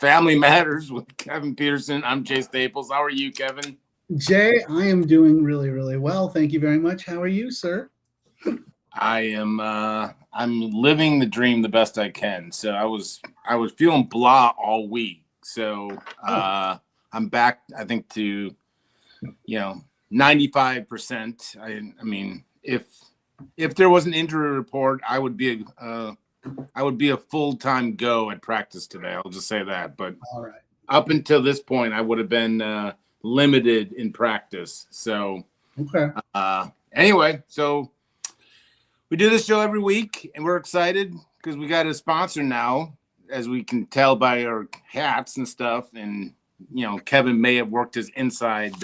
Family Matters with Kevin Peterson. I'm Jay Staples. How are you, Kevin? Jay, I am doing really, really well. Thank you very much. How are you, sir? I'm living the dream the best I can. So I was feeling blah all week. So I'm back, I think, to 95%. I mean, if there was an injury report, I would be a full-time go at practice today. I'll just say that. But all right, up until this point, I would have been limited in practice. So okay. Anyway, so we do this show every week, and we're excited because we got a sponsor now, as we can tell by our hats and stuff. And Kevin may have worked his inside.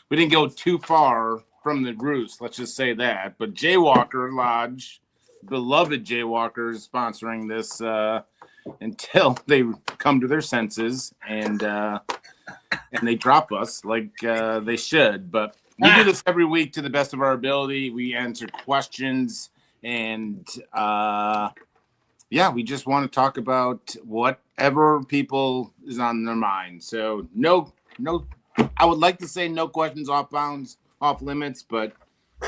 We didn't go too far from the roost, let's just say that. But Jaywalker Lodge, beloved Jaywalkers, sponsoring this until they come to their senses and they drop us like they should. But we do this every week to the best of our ability. We answer questions, and we just want to talk about whatever people is on their mind. So no, I would like to say no questions off bounds, off limits, but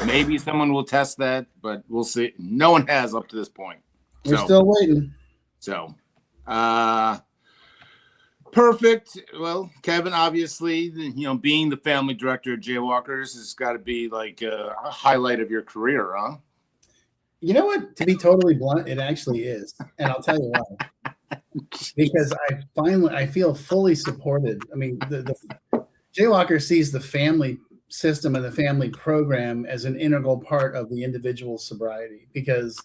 maybe someone will test that, but we'll see. No one has up to this point. We're still waiting. So, perfect. Well, Kevin, obviously, being the family director of Jaywalkers has got to be like a highlight of your career, huh? You know what? To be totally blunt, it actually is, and I'll tell you why. Because I feel fully supported. I mean, the Jaywalker sees the family system and the family program as an integral part of the individual sobriety, because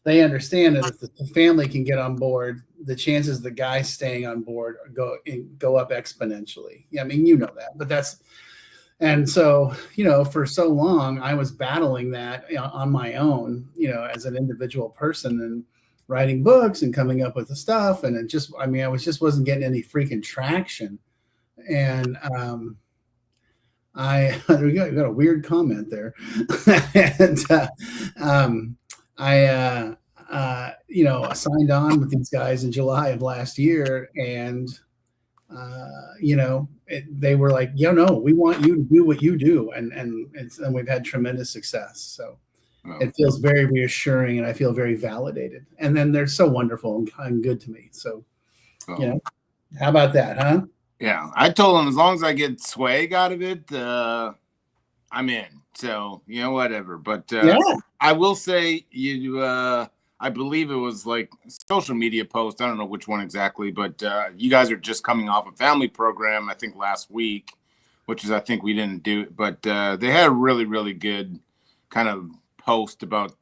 they understand that if the family can get on board, the chances the guy staying on board go up exponentially. Yeah, I mean, that, but and so, for so long I was battling that on my own, as an individual person, and writing books and coming up with the stuff. And I wasn't getting any freaking traction. And, we got a weird comment there. And I signed on with these guys in July of last year, and they were like, we want you to do what you do, and we've had tremendous success. So it feels very reassuring, and I feel very validated. And then they're so wonderful and good to me. So how about that, huh? Yeah, I told them as long as I get swag out of it, I'm in. So, whatever. But I will say I believe it was like a social media post. I don't know which one exactly, but you guys are just coming off a family program, I think last week, which is, I think we didn't do it. But they had a really, really good kind of post about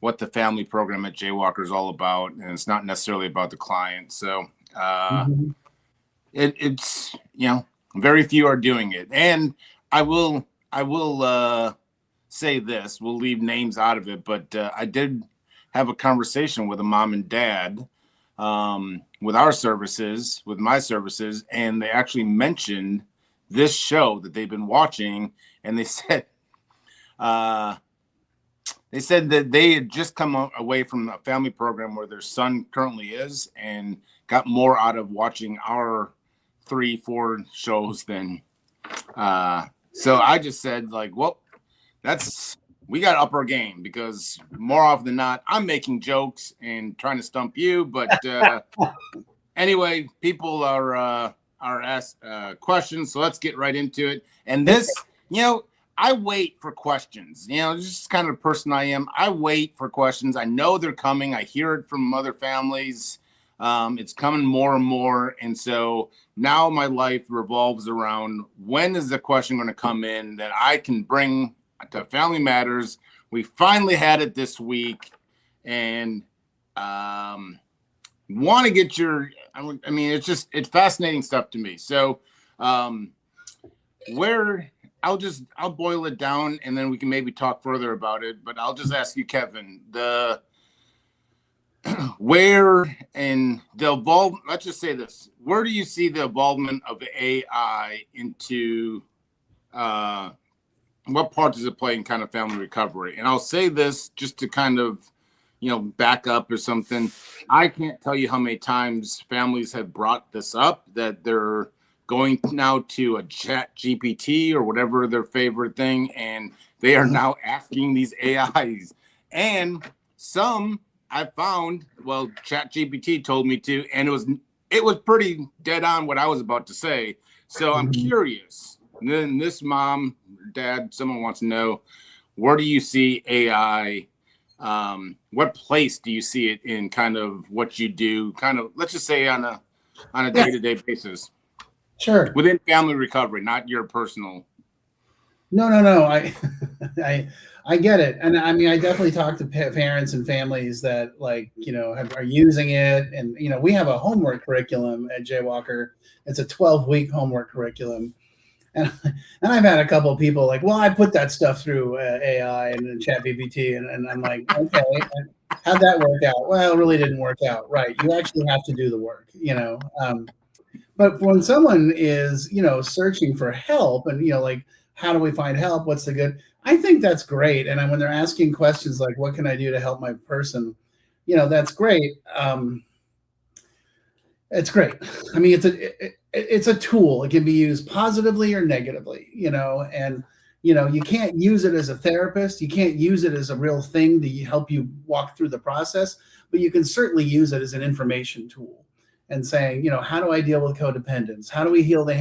what the family program at Jaywalker is all about. And it's not necessarily about the client. So, It's very few are doing it. And I will say this, we'll leave names out of it, but I did have a conversation with a mom and dad with my services, and they actually mentioned this show that they've been watching, and they said that they had just come away from a family program where their son currently is, and got more out of watching our 3-4 shows than so I just said, like, well, we got to up our game, because more often than not I'm making jokes and trying to stump you, but anyway, people are asked questions, so let's get right into it. And this, I wait for questions. This is kind of the person I am. I wait for questions. I know they're coming. I hear it from other families. It's coming more and more. And so now my life revolves around, when is the question going to come in that I can bring to Family Matters? We finally had it this week, and want to get it's fascinating stuff to me. So I'll boil it down, and then we can maybe talk further about it. But I'll just ask you, Kevin, where and the let's just say this, where do you see the involvement of AI into what part does it play in kind of family recovery? And I'll say this just to kind of backup or something. I can't tell you how many times families have brought this up, that they're going now to a chat GPT or whatever their favorite thing, and they are now asking these AIs. And some I found, well, chat GPT told me to, and it was pretty dead on what I was about to say. So I'm curious. And then this mom, dad, someone wants to know, where do you see AI? What place do you see it in kind of what you do? Kind of, let's just say on a day-to-day basis. Sure. Within family recovery, not your personal. No. I get it. And I mean, I definitely talk to parents and families that are using it. And, we have a homework curriculum at Jaywalker. It's a 12-week homework curriculum. And I've had a couple of people like, well, I put that stuff through AI and ChatGPT, and I'm like, okay, how'd that work out? Well, it really didn't work out. Right. You actually have to do the work, But when someone is, searching for help and, like, how do we find help? What's the good? I think that's great. And when they're asking questions like, what can I do to help my person? That's great. It's great. I mean, it's a tool. It can be used positively or negatively, and, you can't use it as a therapist. You can't use it as a real thing to help you walk through the process, but you can certainly use it as an information tool and saying, how do I deal with codependence? How do we heal the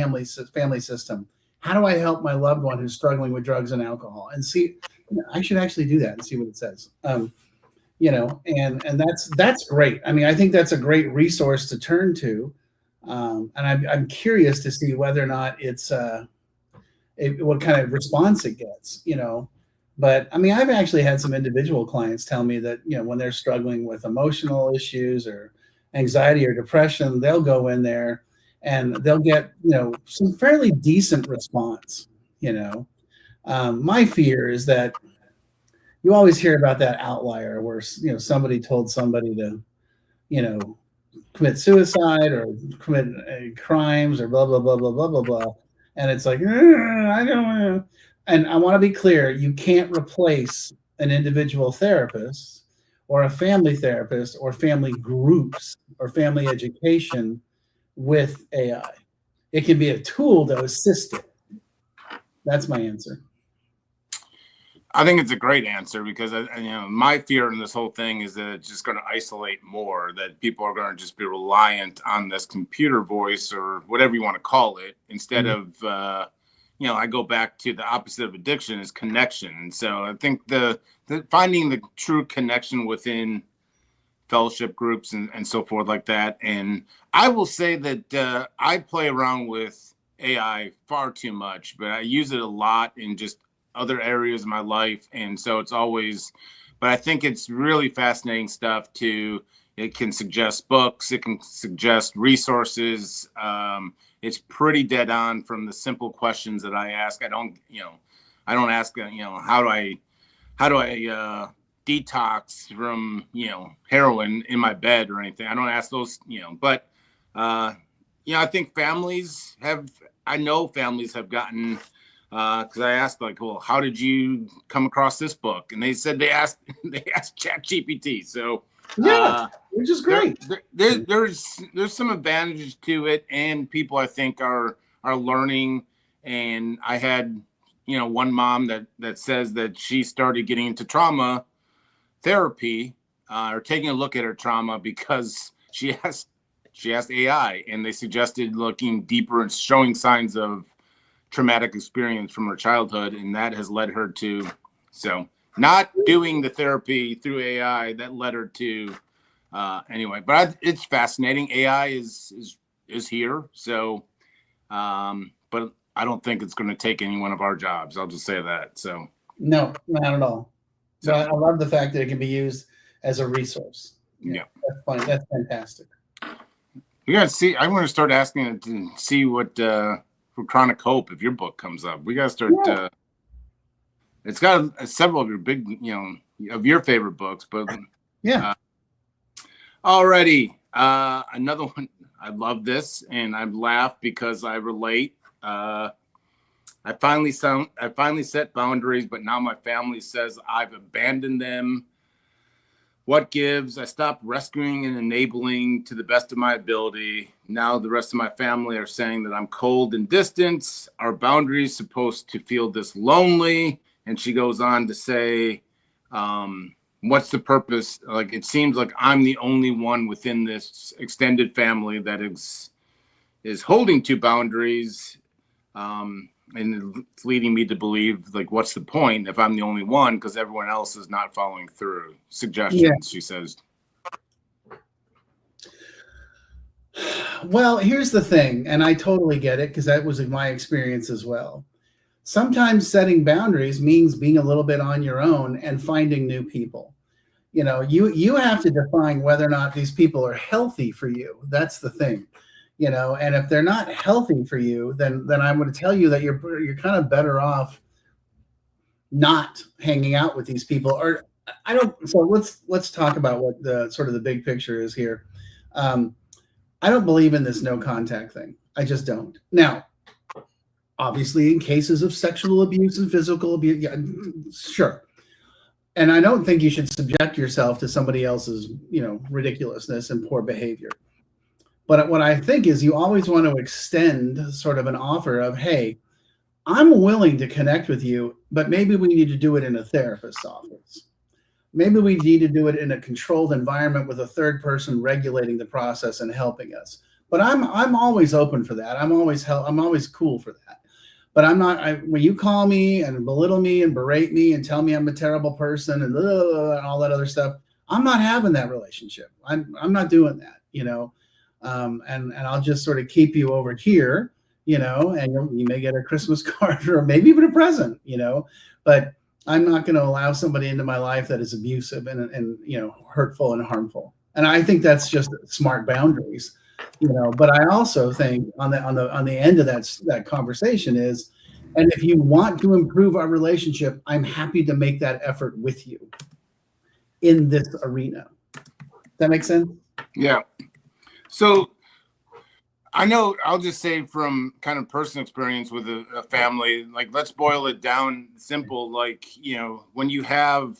family system? How do I help my loved one who's struggling with drugs and alcohol? And see, I should actually do that and see what it says. And that's great. I mean, I think that's a great resource to turn to. And I'm curious to see whether or not it's what kind of response it gets, But I mean, I've actually had some individual clients tell me that, when they're struggling with emotional issues or anxiety or depression, they'll go in there and they'll get, some fairly decent response, My fear is that you always hear about that outlier where, somebody told somebody to, commit suicide or commit crimes or blah, blah, blah, blah, blah, blah, blah. And it's like, I don't know. And I want to be clear, you can't replace an individual therapist or a family therapist or family groups or family education with AI. It can be a tool to assist it. That's my answer. I think it's a great answer because, my fear in this whole thing is that it's just going to isolate more, that people are going to just be reliant on this computer voice or whatever you want to call it, instead of, I go back to the opposite of addiction is connection. And so I think the finding the true connection within fellowship groups and so forth like that. And I will say that I play around with AI far too much, but I use it a lot in just other areas of my life. And so it's always, but I think it's really fascinating stuff too. It can suggest books, it can suggest resources. It's pretty dead on from the simple questions that I ask. I don't ask, how do I detox from, heroin in my bed or anything. I don't ask those, but, I think families have gotten, because I asked well, how did you come across this book? And they said they asked ChatGPT. So which is great. There's some advantages to it, and people I think are learning. And I had one mom that says that she started getting into trauma therapy or taking a look at her trauma because she asked AI, and they suggested looking deeper and showing signs of traumatic experience from her childhood, and that has led her to not doing the therapy through AI. That led her to anyway. But it's fascinating. AI is here, so but I don't think it's going to take any one of our jobs. I'll just say that. So no, not at all. So I love the fact that it can be used as a resource. Yeah. That's fine. That's fantastic. We got to see. I'm going to start asking it to see what for Chronic Hope, if your book comes up. We got to start. It's got several of your big, of your favorite books, but alrighty. Another one. I love this, and I laugh because I relate. I finally set boundaries, but now my family says I've abandoned them. What gives? I stopped rescuing and enabling to the best of my ability. Now the rest of my family are saying that I'm cold and distant. Our boundaries supposed to feel this lonely. And she goes on to say, what's the purpose? Like, it seems like I'm the only one within this extended family that is holding to boundaries. And it's leading me to believe, like, what's the point if I'm the only one, because everyone else is not following through? Suggestions, she says. Well, here's the thing, and I totally get it because that was my experience as well. Sometimes setting boundaries means being a little bit on your own and finding new people. You have to define whether or not these people are healthy for you. That's the thing. And if they're not healthy for you, then I'm going to tell you that you're kind of better off not hanging out with these people. Or I don't. So let's talk about what the sort of the big picture is here. I don't believe in this no contact thing. I just don't. Now, obviously, in cases of sexual abuse and physical abuse, yeah, sure. And I don't think you should subject yourself to somebody else's, ridiculousness and poor behavior. But what I think is you always want to extend sort of an offer of, hey, I'm willing to connect with you, but maybe we need to do it in a therapist's office. Maybe we need to do it in a controlled environment with a third person regulating the process and helping us. But I'm always open for that. I'm always cool for that. But I'm not. When you call me and belittle me and berate me and tell me I'm a terrible person and all that other stuff, I'm not having that relationship. I'm not doing that. And I'll just sort of keep you over here, and you may get a Christmas card or maybe even a present, but I'm not going to allow somebody into my life that is abusive and hurtful and harmful. And I think that's just smart boundaries, but I also think on the end of that conversation is, and if you want to improve our relationship, I'm happy to make that effort with you in this arena. Does that make sense? Yeah. So I know, I'll just say from kind of personal experience with a family, like, let's boil it down simple. Like, when you have,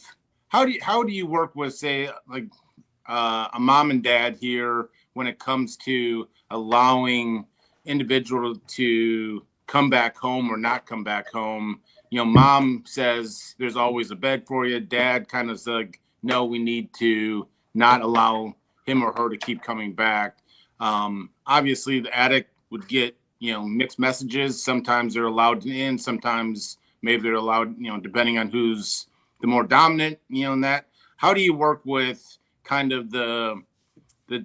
how do you work with, say, like a mom and dad here when it comes to allowing individual to come back home or not come back home? Mom says there's always a bed for you. Dad kind of says, like, no, we need to not allow him or her to keep coming back. Obviously the addict would get, mixed messages. Sometimes they're allowed in, sometimes maybe they're allowed, depending on who's the more dominant, in that. How do you work with kind of the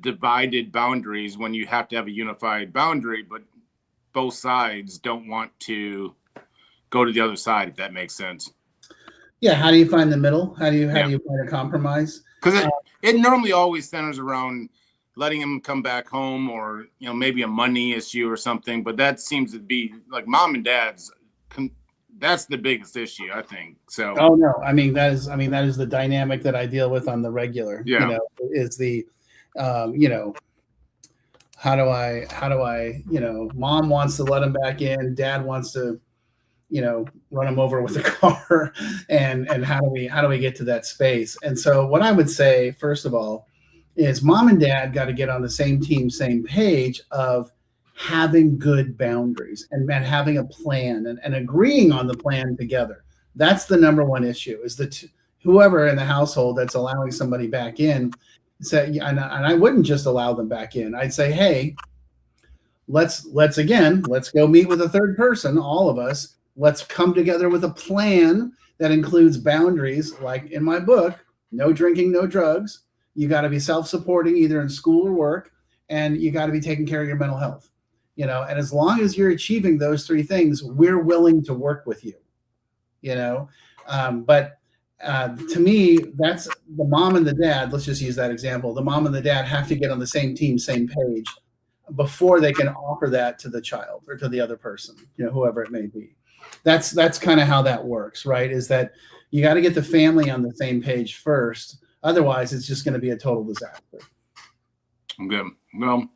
divided boundaries when you have to have a unified boundary, but both sides don't want to go to the other side, if that makes sense? Yeah. How do you find the middle? How do you find a compromise? Because it normally always centers around letting him come back home, or maybe a money issue or something. But that seems to be like mom and dad's. That's the biggest issue, I think. So. Oh no, that is the dynamic that I deal with on the regular. Yeah. Is the, how do I, mom wants to let him back in, dad wants to, run him over with a car, and how do we get to that space? And so what I would say, first of all, is mom and dad got to get on the same team, same page of having good boundaries and having a plan and agreeing on the plan together. That's the number one issue, is that whoever in the household that's allowing somebody back in, say, and I wouldn't just allow them back in. I'd say, hey, let's go meet with a third person, all of us. Let's come together with a plan that includes boundaries, like in my book, no drinking, no drugs. You got to be self-supporting either in school or work, and you got to be taking care of your mental health, and as long as you're achieving those three things, we're willing to work with you, but to me, that's the mom and the dad. Let's just use that example. The mom and the dad have to get on the same team, same page before they can offer that to the child or to the other person, whoever it may be. That's kind of how that works, right? Is that you got to get the family on the same page first. Otherwise, it's just going to be a total disaster. Okay. Well,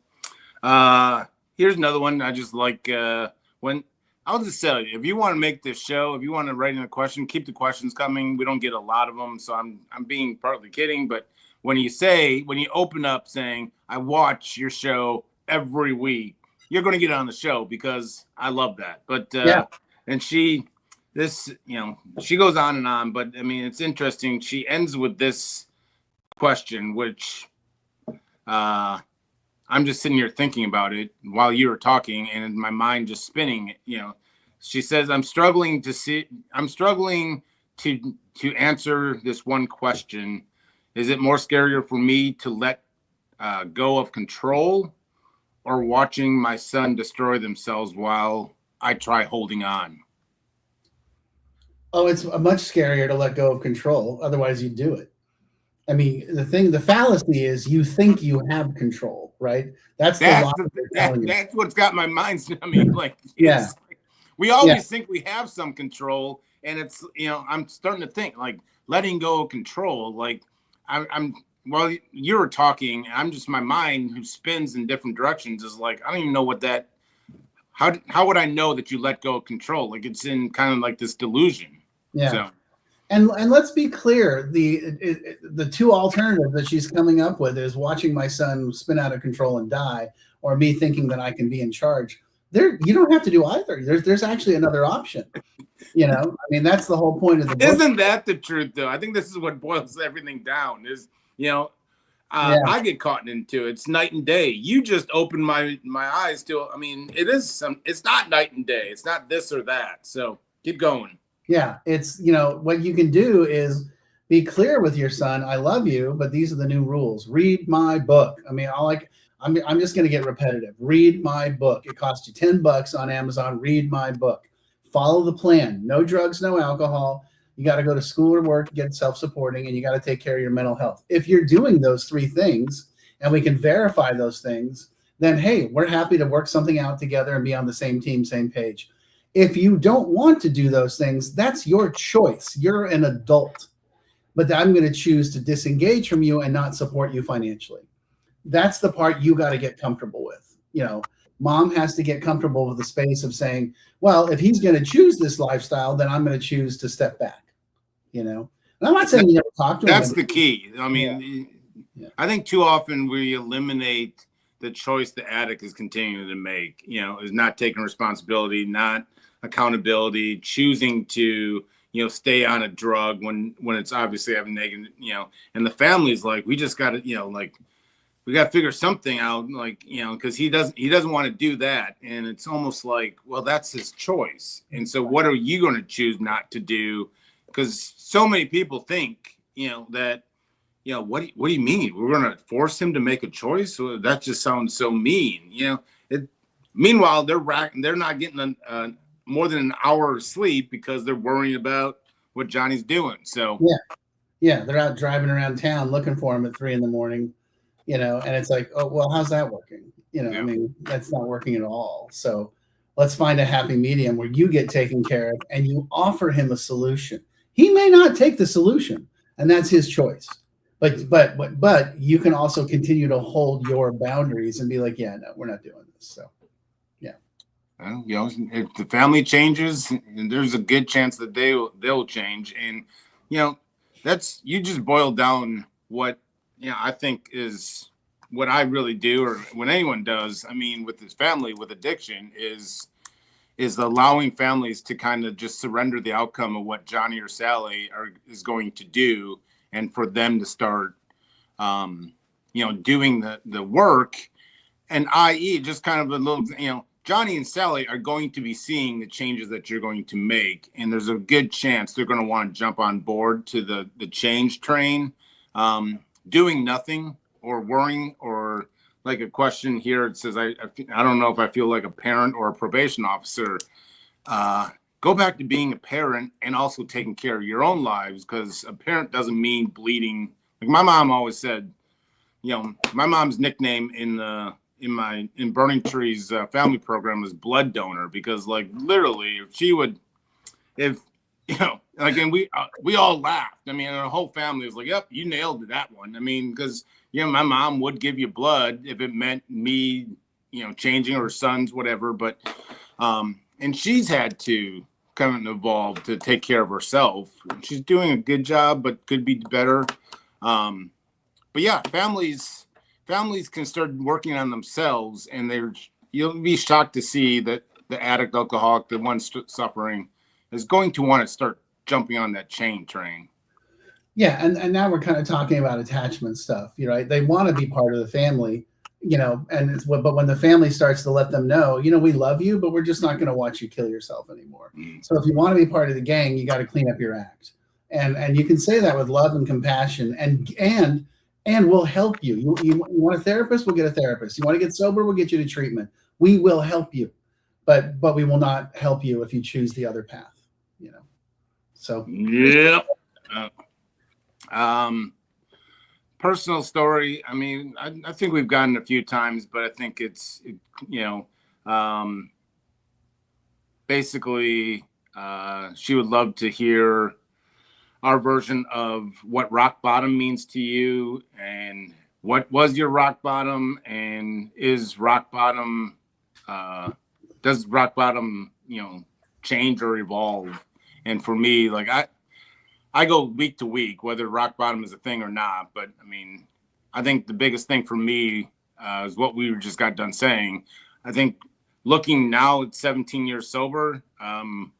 here's another one. I just like when I'll just tell you, if you want to make this show, if you want to write in a question, keep the questions coming. We don't get a lot of them, so I'm being partly kidding. But when you open up saying, I watch your show every week, you're going to get on the show because I love that. But, and she goes on, but I mean, it's interesting. She ends with this question, which, I'm just sitting here thinking about it while you were talking and my mind just spinning, she says, I'm struggling to answer this one question. Is it more scarier for me to let go of control or watching my son destroy themselves while I try holding on? Oh, it's much scarier to let go of control. Otherwise you'd do it. I mean, the fallacy is you think you have control, right? That's what's got my mind. I mean, like, yeah, we always think we have some control, and it's, I'm starting to think like letting go of control. Like, well, you were talking, I'm just, my mind who spins in different directions is like, I don't even know what that. How would I know that you let go of control? Like, it's in kind of like this delusion. Yeah. So. And let's be clear, the two alternatives that she's coming up with is watching my son spin out of control and die, or me thinking that I can be in charge. You don't have to do either. There's actually another option. I mean, that's the whole point of the book. Isn't that the truth, though? I think this is what boils everything down. Is I get caught into it. It's night and day. You just opened my eyes to. I mean, it's not night and day. It's not this or that. So keep going. Yeah, it's, what you can do is be clear with your son. I love you, but these are the new rules. Read my book. I mean, I'm just going to get repetitive. Read my book. It costs you $10 on Amazon. Read my book. Follow the plan. No drugs, no alcohol. You got to go to school or work, get self-supporting, and you got to take care of your mental health. If you're doing those 3 things and we can verify those things, then, hey, we're happy to work something out together and be on the same team, same page. If you don't want to do those things, that's your choice. You're an adult, but I'm going to choose to disengage from you and not support you financially. That's the part you got to get comfortable with. Mom has to get comfortable with the space of saying, well, if he's going to choose this lifestyle, then I'm going to choose to step back, And I'm not saying you never talk to him. That's the key. I mean, I think too often we eliminate the choice the addict is continuing to make, is not taking responsibility, not accountability, choosing to, stay on a drug when it's obviously having negative, and the family's like, we just got to, we got to figure something out, because he doesn't want to do that. And it's almost like, well, that's his choice. And so what are you going to choose not to do? Because so many people think, that, what do you mean? We're going to force him to make a choice? Well, that just sounds so mean, Meanwhile, they're not getting more than an hour of sleep because they're worrying about what Johnny's doing. So they're out driving around town looking for him at 3 a.m, and it's like, oh, well, how's that working? I mean, that's not working at all. So let's find a happy medium where you get taken care of and you offer him a solution. He may not take the solution, and that's his choice. But you can also continue to hold your boundaries and be like, yeah, no, we're not doing this. So, yeah. If the family changes, there's a good chance that they'll change. And, that's, you just boil down what, I think is what I really do, or when anyone does, I mean, with his family, with addiction, is allowing families to kind of just surrender the outcome of what Johnny or Sally is going to do, and for them to start, doing the work, and i.e. just kind of a little, Johnny and Sally are going to be seeing the changes that you're going to make, and there's a good chance they're going to want to jump on board to the change train. Doing nothing or worrying, or like a question here, it says, I don't know if I feel like a parent or a probation officer. Go back to being a parent and also taking care of your own lives, because a parent doesn't mean bleeding. Like my mom always said, my mom's nickname in Burning Tree's family program was blood donor, because like literally and we all laughed. I mean, our whole family was like, yep, you nailed that one. I mean, because, my mom would give you blood if it meant me, changing her sons, whatever. But, and she's had to kind of evolve to take care of herself. She's doing a good job, but could be better. but yeah, families can start working on themselves, and you'll be shocked to see that the addict, alcoholic, the one suffering, is going to want to start jumping on that chain train. Yeah, and now we're kind of talking about attachment stuff, right? They want to be part of the family, but when the family starts to let them know, we love you, but we're just not going to watch you kill yourself anymore. So if you want to be part of the gang, you got to clean up your act, and you can say that with love and compassion, and we'll help you. You want a therapist? We'll get a therapist. You want to get sober? We'll get you to treatment. We will help you, but we will not help you if you choose the other path. So yeah. Personal story. I mean, I think we've gotten a few times, but I think basically, she would love to hear our version of what rock bottom means to you, and what was your rock bottom, and is rock bottom, does rock bottom, change or evolve? And for me, like I go week to week, whether rock bottom is a thing or not. But I mean, I think the biggest thing for me is what we just got done saying. I think looking now at 17 years sober,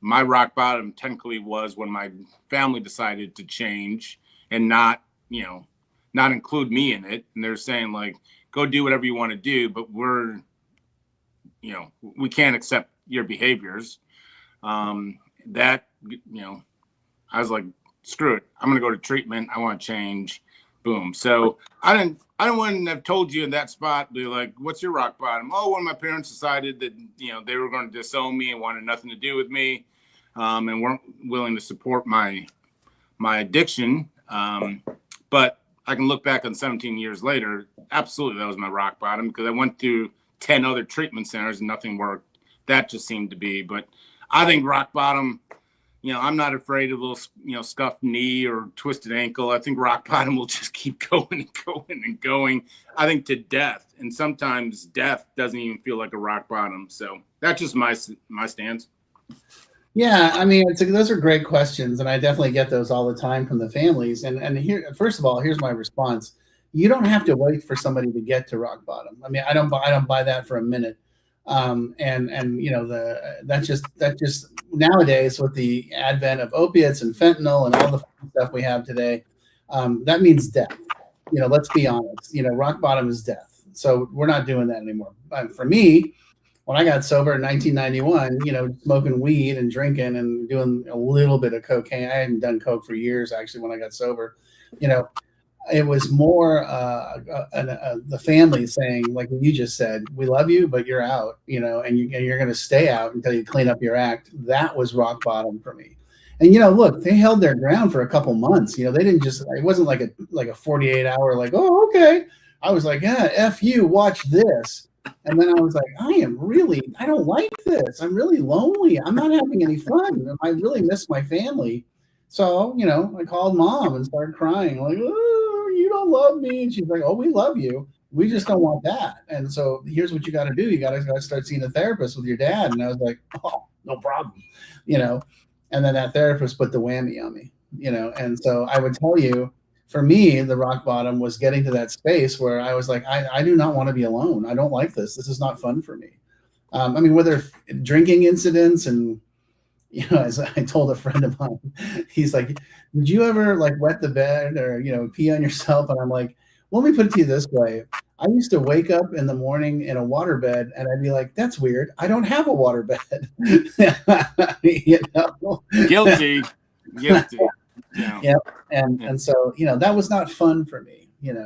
my rock bottom technically was when my family decided to change and not include me in it. And they're saying, like, go do whatever you want to do, but we can't accept your behaviors. I was like, screw it. I'm going to go to treatment. I want to change. Boom. So I wouldn't have told you in that spot, be like, what's your rock bottom? Oh, when my parents decided that, they were going to disown me and wanted nothing to do with me, and weren't willing to support my addiction. But I can look back on 17 years later. Absolutely. That was my rock bottom, because I went through 10 other treatment centers and nothing worked. That just seemed to be, but I think rock bottom, I'm not afraid of a little, scuffed knee or twisted ankle. I think rock bottom will just keep going and going and going. I think to death, and sometimes death doesn't even feel like a rock bottom. So that's just my stance. Yeah, I mean, those are great questions, and I definitely get those all the time from the families. And here, first of all, here's my response: you don't have to wait for somebody to get to rock bottom. I mean, I don't buy that for a minute. That just nowadays, with the advent of opiates and fentanyl and all the stuff we have today, that means death. Let's be honest. Rock bottom is death. So we're not doing that anymore. For me, when I got sober in 1991, smoking weed and drinking and doing a little bit of cocaine. I hadn't done coke for years, actually, when I got sober. It was more the family saying, like you just said, we love you, but you're out, and you're going to stay out until you clean up your act. That was rock bottom for me. And, look, they held their ground for a couple months. They didn't just, it wasn't like a 48-hour, like, oh, okay. I was like, yeah, F you, watch this. And then I was like, I don't like this. I'm really lonely. I'm not having any fun. I really miss my family. So, I called mom and started crying, like, oh, you don't love me. And she's like, oh, we love you. We just don't want that. And so here's what you got to do. You got to start seeing a therapist with your dad. And I was like, oh, no problem. And then that therapist put the whammy on me, And so I would tell you, for me, the rock bottom was getting to that space where I was like, I do not want to be alone. I don't like this. This is not fun for me. I mean, whether drinking incidents and, as I told a friend of mine, he's like, did you ever like wet the bed or, pee on yourself? And I'm like, well, let me put it to you this way. I used to wake up in the morning in a waterbed and I'd be like, that's weird. I don't have a waterbed. Guilty. Yeah. And so, that was not fun for me, it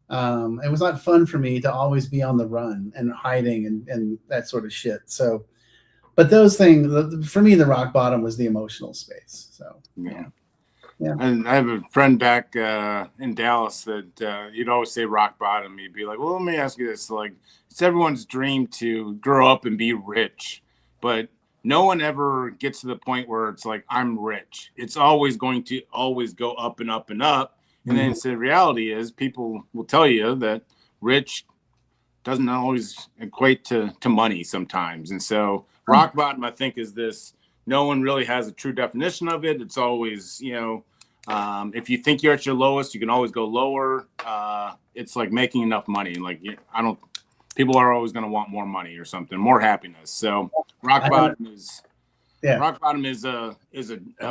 was not fun for me to always be on the run and hiding and that sort of shit. So, but those things, for me, the rock bottom was the emotional space. So, yeah. And I have a friend back in Dallas that you'd always say rock bottom. He'd be like, well, let me ask you this. Like, it's everyone's dream to grow up and be rich, but no one ever gets to the point where it's like, I'm rich. It's always going to always go up and up and up. And then the reality is people will tell you that rich doesn't always equate to money sometimes. And so rock bottom, I think, is this, no one really has a true definition of it. It's always, If you think you're at your lowest, you can always go lower. It's like making enough money. Like people are always going to want more money or something, more happiness. So rock bottom is a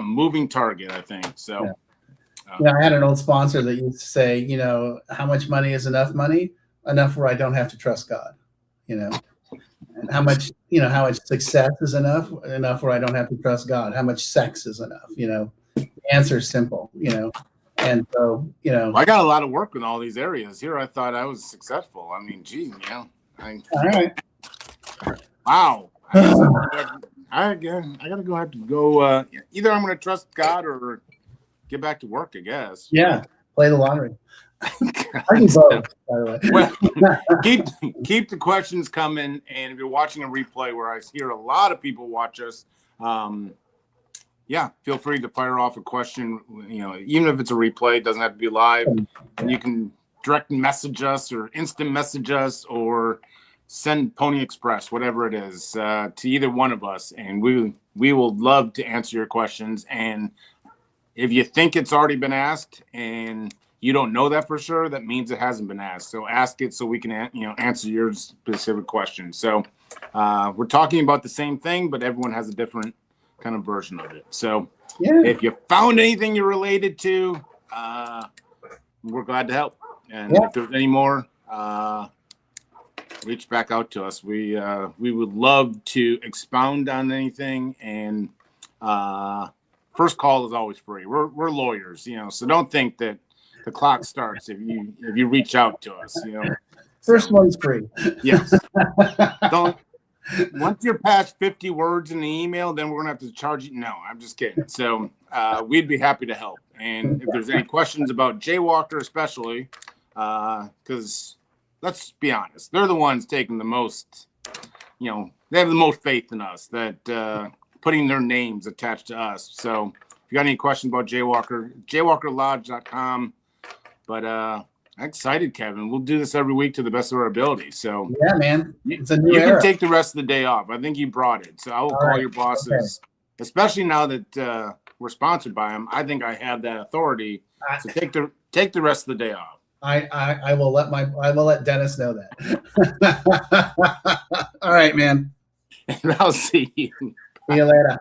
moving target, I think. So. Yeah. I had an old sponsor that used to say, how much money is enough money? Enough where I don't have to trust God, and how much success is enough where I don't have to trust God. How much sex is enough? The answer is simple, and so, I got a lot of work in all these areas here. I thought I was successful. I mean, gee, all right. Wow. I gotta go. Have to go. Either I'm going to trust God or get back to work, I guess. Yeah, play the lottery. I can vote, by the way. Well, keep the questions coming, and if you're watching a replay where I hear a lot of people watch us, feel free to fire off a question. Even if it's a replay, it doesn't have to be live, and you can direct message us or instant message us or send Pony Express, whatever it is, to either one of us, and we will love to answer your questions. And if you think it's already been asked and you don't know that for sure, that means it hasn't been asked. So ask it so we can, answer your specific question. So we're talking about the same thing, but everyone has a different kind of version of it. So if you found anything you're related to, we're glad to help. And if there's any more, reach back out to us. We would love to expound on anything, and first call is always free. We're lawyers, so don't think that the clock starts if you reach out to us, First one's free. Yes. Don't. Once you're past 50 words in the email, then we're gonna have to charge you. No, I'm just kidding. So we'd be happy to help. And if there's any questions about Jaywalker, especially, because let's be honest, they're the ones taking the most. They have the most faith in us, that putting their names attached to us. So if you got any questions about Jaywalker, jaywalkerlodge.com. But I'm excited, Kevin. We'll do this every week to the best of our ability. So yeah, man, it's a new you era. can take the rest of the day off. I think you brought it. So I will call your bosses, especially now that we're sponsored by them. I think I have that authority. So take the rest of the day off. I will let Dennis know that. All right, man. And I'll see you. See you later.